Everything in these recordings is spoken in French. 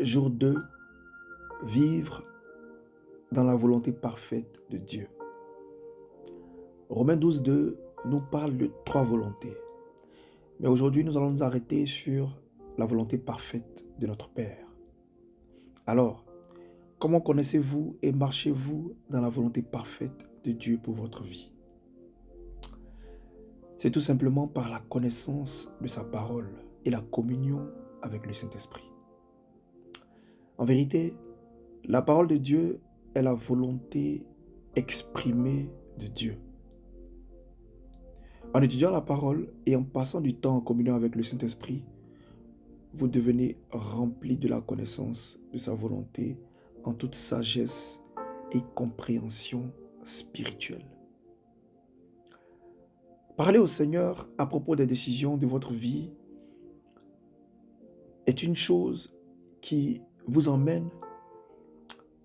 Jour 2, vivre dans la volonté parfaite de Dieu. Romains 12, 2 nous parle de 3 volontés. Mais aujourd'hui, nous allons nous arrêter sur la volonté parfaite de notre Père. Alors, comment connaissez-vous et marchez-vous dans la volonté parfaite de Dieu pour votre vie? C'est tout simplement par la connaissance de sa parole et la communion avec le Saint-Esprit. En vérité, la parole de Dieu est la volonté exprimée de Dieu. En étudiant la parole et en passant du temps en communion avec le Saint-Esprit, vous devenez rempli de la connaissance de sa volonté en toute sagesse et compréhension spirituelle. Parler au Seigneur à propos des décisions de votre vie est une chose qui vous emmène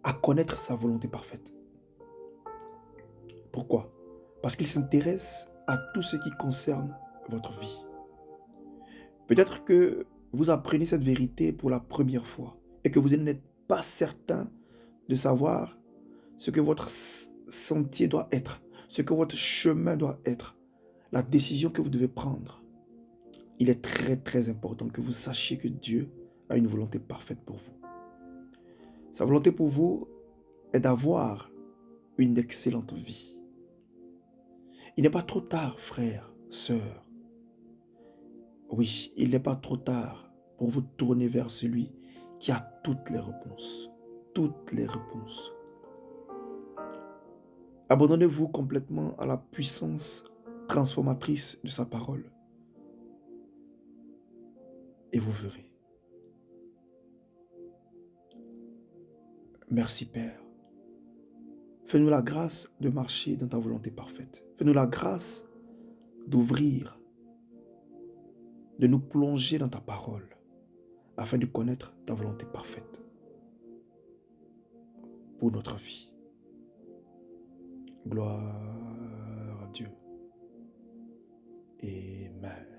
à connaître sa volonté parfaite. Pourquoi? Parce qu'il s'intéresse à tout ce qui concerne votre vie. Peut-être que vous apprenez cette vérité pour la première fois et que vous n'êtes pas certain de savoir ce que votre sentier doit être, ce que votre chemin doit être, la décision que vous devez prendre. Il est très important que vous sachiez que Dieu a une volonté parfaite pour vous. Sa volonté pour vous est d'avoir une excellente vie. Il n'est pas trop tard, frère, sœur. Oui, il n'est pas trop tard pour vous tourner vers celui qui a toutes les réponses. Toutes les réponses. Abandonnez-vous complètement à la puissance transformatrice de sa parole. Et vous verrez. Merci Père. Fais-nous la grâce de marcher dans ta volonté parfaite. Fais-nous la grâce d'ouvrir, de nous plonger dans ta parole, afin de connaître ta volonté parfaite pour notre vie. Gloire à Dieu. Amen.